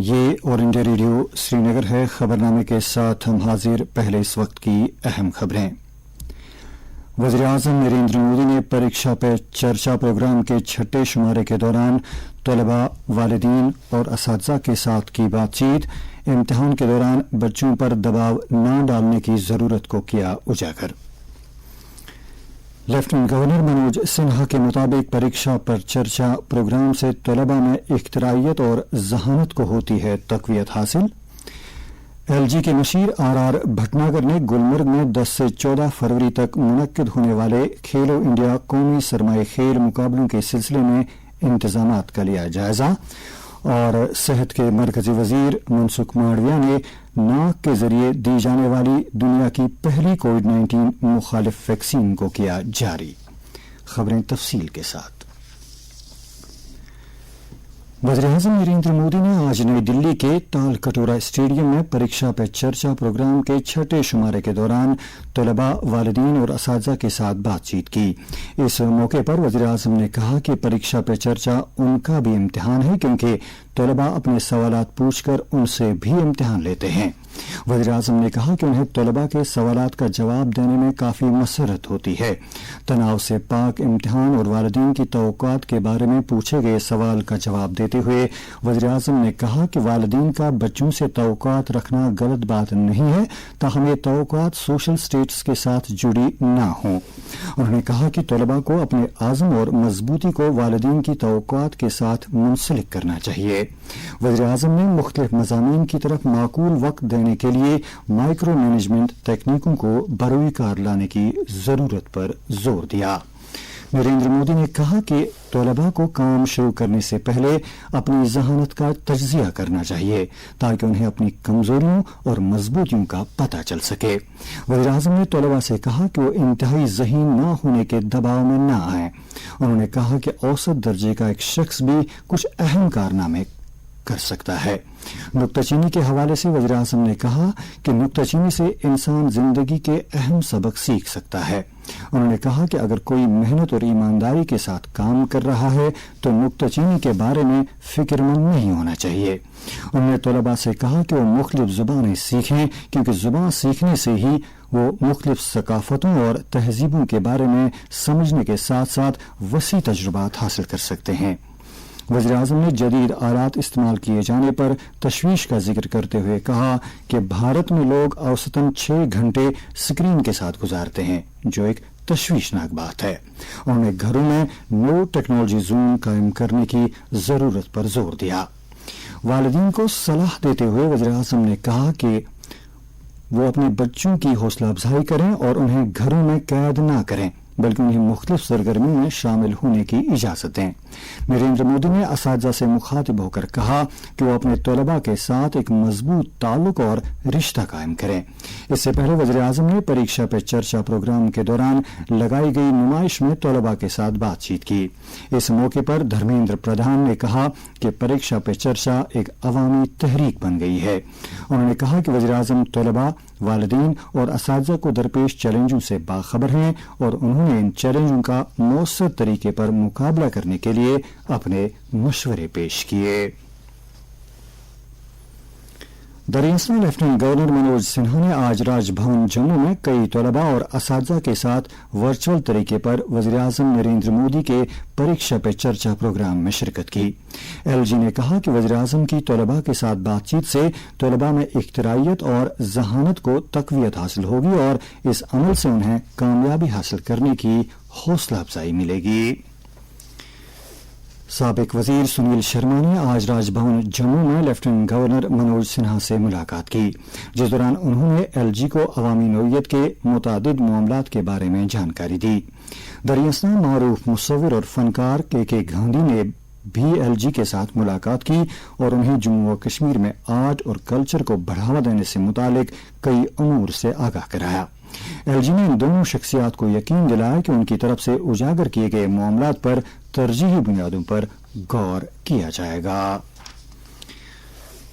یہ آل India radio سری نگر ہے۔ خبرنامے کے ساتھ ہم حاضر، پہلے اس وقت کی اہم خبریں۔ وزیر اعظم نریندر مودی نے پریکشا پہ چرچا پروگرام کے چھٹے شمارے کے دوران طلباء، والدین اور اساتذہ کے ساتھ کی بات چیت، امتحان کے دوران بچوں پر دباؤ نہ ڈالنے کی ضرورت کو کیا اجاگر۔ لیفٹیننٹ گورنر منوج سنہا کے مطابق پریکشا پر چرچا پروگرام سے طلباء میں اختراعیت اور ذہانت کو ہوتی ہے تقویت حاصل۔ ایل جی کے مشیر آر آر بھٹناگر نے گلمرگ میں 10 سے 14 فروری تک منعقد ہونے والے کھیلو انڈیا قومی سرمایہ خیل مقابلوں کے سلسلے میں انتظامات کا لیا جائزہ، اور صحت کے مرکزی وزیر منسکھ مانڈویا نے ناک کے ذریعے دی جانے والی دنیا کی پہلی کووڈ-19 مخالف ویکسین کو کیا جاری۔ خبریں تفصیل کے ساتھ۔ وزیر اعظم نریندر مودی نے آج نئی دلی کے تال کٹورا اسٹیڈیم میں پریکشا پہ چرچا پروگرام کے چھٹے شمارے کے دوران طلباء، والدین اور اساتذہ کے ساتھ بات چیت کی۔ اس موقع پر وزیر اعظم نے کہا کہ پریکشا پہ چرچا ان کا بھی امتحان ہے، کیونکہ طلباء اپنے سوالات پوچھ کر ان سے بھی امتحان لیتے ہیں۔ وزیر اعظم نے کہا کہ انہیں طلباء کے سوالات کا جواب دینے میں کافی مسرت ہوتی ہے۔ تناؤ سے پاک امتحان اور والدین کی توقعات کے بارے میں پوچھے گئے سوال کا جواب دیتے ہوئے وزیر اعظم نے کہا کہ والدین کا بچوں سے توقعات رکھنا غلط بات نہیں ہے، تاہم یہ توقعات سوشل سٹیٹس کے ساتھ جڑی نہ ہوں۔ انہوں نے کہا کہ طلباء کو اپنے عزم اور مضبوطی کو والدین کی توقعات کے ساتھ منسلک کرنا چاہیے۔ وزیر اعظم نے مختلف مضامین کی طرف معقول وقت دینے کے لیے مائکرو مینجمنٹ تکنیکوں کو بروئے کار لانے کی ضرورت پر زور دیا۔ نریندر مودی نے کہا کہ طلباء کو کام شروع کرنے سے پہلے اپنی ذہانت کا تجزیہ کرنا چاہیے تاکہ انہیں اپنی کمزوریوں اور مضبوطیوں کا پتہ چل سکے۔ وزیر اعظم نے طلباء سے کہا کہ وہ انتہائی ذہین نہ ہونے کے دباؤ میں نہ آئیں۔ انہوں نے کہا کہ اوسط درجے کا ایک شخص بھی کچھ اہم کارنامے کر سکتا ہے۔ نکتہ چینی کے حوالے سے وزیر اعظم نے کہا کہ نکتہ چینی سے انسان زندگی کے اہم سبق سیکھ سکتا ہے۔ انہوں نے کہا کہ اگر کوئی محنت اور ایمانداری کے ساتھ کام کر رہا ہے تو نکتہ چینی کے بارے میں فکر مند نہیں ہونا چاہیے۔ انہوں نے طلباء سے کہا کہ وہ مختلف زبانیں سیکھیں، کیونکہ زبان سیکھنے سے ہی وہ مختلف ثقافتوں اور تہذیبوں کے بارے میں سمجھنے کے ساتھ ساتھ وسیع تجربات حاصل کر سکتے ہیں۔ وزیر اعظم نے جدید آلات استعمال کیے جانے پر تشویش کا ذکر کرتے ہوئے کہا کہ بھارت میں لوگ اوسطاً 6 گھنٹے اسکرین کے ساتھ گزارتے ہیں، جو ایک تشویشناک بات ہے۔ انہوں نے گھروں میں نو ٹیکنالوجی زون قائم کرنے کی ضرورت پر زور دیا۔ والدین کو صلاح دیتے ہوئے وزیر اعظم نے کہا کہ وہ اپنے بچوں کی حوصلہ افزائی کریں اور انہیں گھروں میں قید نہ کریں، بلکہ انہیں مختلف سرگرمیوں میں شامل ہونے کی اجازت دیں۔ نریندر مودی نے اساتذہ سے مخاطب ہو کر کہا کہ وہ اپنے طلباء کے ساتھ ایک مضبوط تعلق اور رشتہ قائم کریں۔ اس سے پہلے وزیر اعظم نے پریکشا پہ چرچا پروگرام کے دوران لگائی گئی نمائش میں طلباء کے ساتھ بات چیت کی۔ اس موقع پر دھرمیندر پردھان نے کہا کہ پریکشا پہ چرچا ایک عوامی تحریک بن گئی ہے۔ انہوں نے کہا کہ وزیر اعظم طلباء، والدین اور اساتذہ کو درپیش چیلنجوں سے باخبر ہیں اور انہوں نے ان چیلنجوں کا مؤثر طریقے پر مقابلہ کرنے کے لیے اپنے مشورے پیش کیے۔ دریاسنا لیفٹیننٹ گورنر منوج سنہا نے آج راج بھون جموں میں کئی طلباء اور اساتذہ کے ساتھ ورچوئل طریقے پر وزیر اعظم نریندر مودی کے پریکشا پہ چرچا پروگرام میں شرکت کی۔ ایل جی نے کہا کہ وزیر اعظم کی طلباء کے ساتھ بات چیت سے طلباء میں اختراعیت اور ذہانت کو تقویت حاصل ہوگی اور اس عمل سے انہیں کامیابی حاصل کرنے کی حوصلہ افزائی ملے گی۔ سابق وزیر سنیل شرما نے آج راج بھون جموں میں لیفٹیننٹ گورنر منوج سنہا سے ملاقات کی، جس دوران انہوں نے ایل جی کو عوامی نوعیت کے متعدد معاملات کے بارے میں جانکاری دی۔ دریاسنا معروف مصور اور فنکار کے گاندھی نے بھی ایل جی کے ساتھ ملاقات کی اور انہیں جموں و کشمیر میں آرٹ اور کلچر کو بڑھاوا دینے سے متعلق کئی امور سے آگاہ کرایا۔ ایل جی نے ان دونوں شخصیات کو یقین دلایا کہ ان کی طرف سے اجاگر کیے گئے معاملات پر ترجیحی بنیادوں پر غور کیا جائے گا۔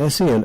SAL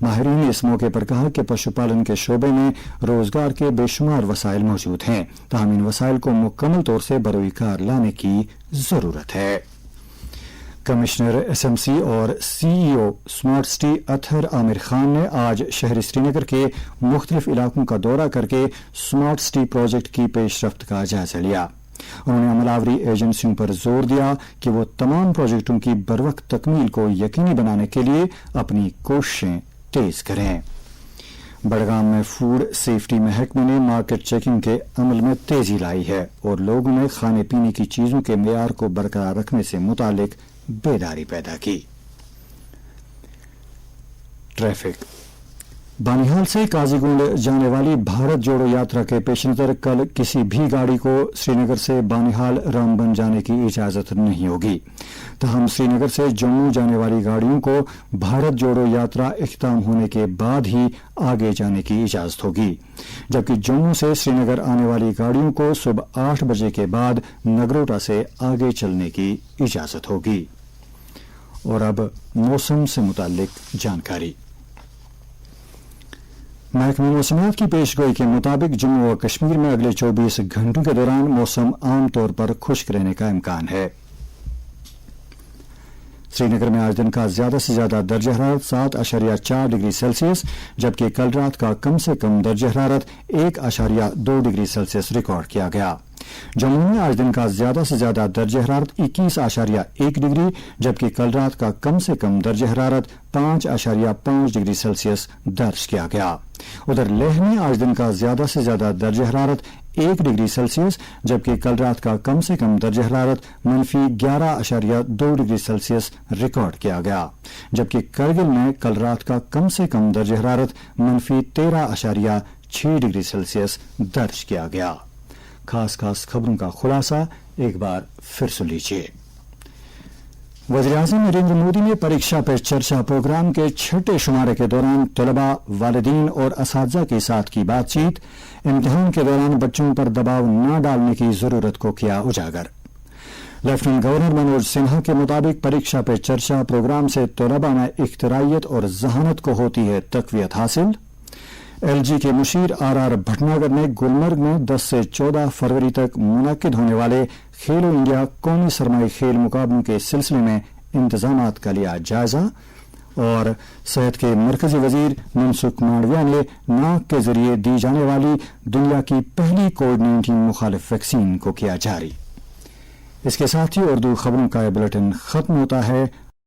ماہرین نے اس موقع پر کہا کہ پشو پالن کے شعبے میں روزگار کے بے شمار وسائل موجود ہیں، تاہم ان وسائل کو مکمل طور سے بروئے کار لانے کی ضرورت ہے۔ کمشنر ایس ایم سی اور سی ای او اسمارٹ سٹی اطہر عامر خان نے آج شہر سری نگر کے مختلف علاقوں کا دورہ کر کے اسمارٹ سٹی پروجیکٹ کی پیش رفت کا جائزہ لیا۔ انہوں نے عمل آوری ایجنسیوں پر زور دیا کہ وہ تمام پروجیکٹوں کی بروقت تکمیل کو یقینی بنانے کے لیے اپنی کوششیں تیز کریں۔ بڑگام میں فوڈ سیفٹی محکمے نے مارکیٹ چیکنگ کے عمل میں تیزی لائی ہے اور لوگوں میں کھانے پینے کی چیزوں کے معیار کو برقرار رکھنے سے متعلق بیداری پیدا کی۔ ٹریفک۔ بانہال سے قاضی گنڈ جانے والی بھارت جوڑو یاترا کے پیش نظر کل کسی بھی گاڑی کو سری نگر سے بانہال رامبن جانے کی اجازت نہیں ہوگی، تاہم سری نگر سے جموں جانے والی گاڑیوں کو بھارت جوڑو یاترا اختتام ہونے کے بعد ہی آگے جانے کی اجازت ہوگی، جبکہ جموں سے سری نگر آنے والی گاڑیوں کو صبح 8 بجے کے بعد نگروٹا سے آگے چلنے کی اجازت ہوگی۔ اور اب موسم سے متعلق جانکاری۔ محکمہ موسمیات کی پیشگوئی کے مطابق جموں و کشمیر میں اگلے 24 گھنٹوں کے دوران موسم عام طور پر خشک رہنے کا امکان ہے۔ سری نگر میں آج دن کا زیادہ سے زیادہ درجہ حرارت 7.4 ڈگری سیلسیس جبکہ کل رات کا کم سے کم درجہ حرارت 1.2 ڈگری سیلسیس ریکارڈ کیا گیا۔ جموں میں آج دن کا زیادہ سے زیادہ درجہ حرارت 21.1 ڈگری جبکہ کل رات کا کم سے کم درجہ حرارت 5.5 ڈگری سیلسیس درج کیا گیا۔ ادھر لیہ میں آج دن کا زیادہ سے زیادہ درجہ حرارت 1 ڈگری سیلسیس جبکہ کل رات کا کم سے کم درجہ حرارت -11.2 ڈگری سیلسیس ریکارڈ کیا گیا، جبکہ کرگل میں کل رات کا کم سے کم درجہ حرارت -13.6 ڈگری سیلسیس درج کیا گیا۔ خاص خبروں کا خلاصہ ایک بار پھر سن لیجیے۔ وزیراعظم نریندر مودی نے پریکشا پہ چرچا پروگرام کے چھٹے شمارے کے دوران طلباء، والدین اور اساتذہ کے ساتھ کی بات چیت، امتحان کے دوران بچوں پر دباؤ نہ ڈالنے کی ضرورت کو کیا اجاگر۔ لیفٹیننٹ گورنر منوج سنہا کے مطابق پریکشا پہ چرچا پروگرام سے طلباء میں اختراعیت اور ذہانت کو ہوتی ہے تقویت حاصل۔ ایل جی کے مشیر آر بھٹناگر نے گلمرگ میں 10 سے 14 فروری تک منعقد ہونے والے کھیلو انڈیا قومی سرمائی کھیل مقابلوں کے سلسلے میں انتظامات کا لیا جائزہ۔ اور صحت کے مرکزی وزیر منسکھ مانڈویا نے ناک کے ذریعے دی جانے والی دنیا کی پہلی کووڈ-19 مخالف ویکسین کو کیا جاری۔ اس کے ساتھ ہی اردو خبروں کا یہ بلیٹن ختم ہوتا ہے۔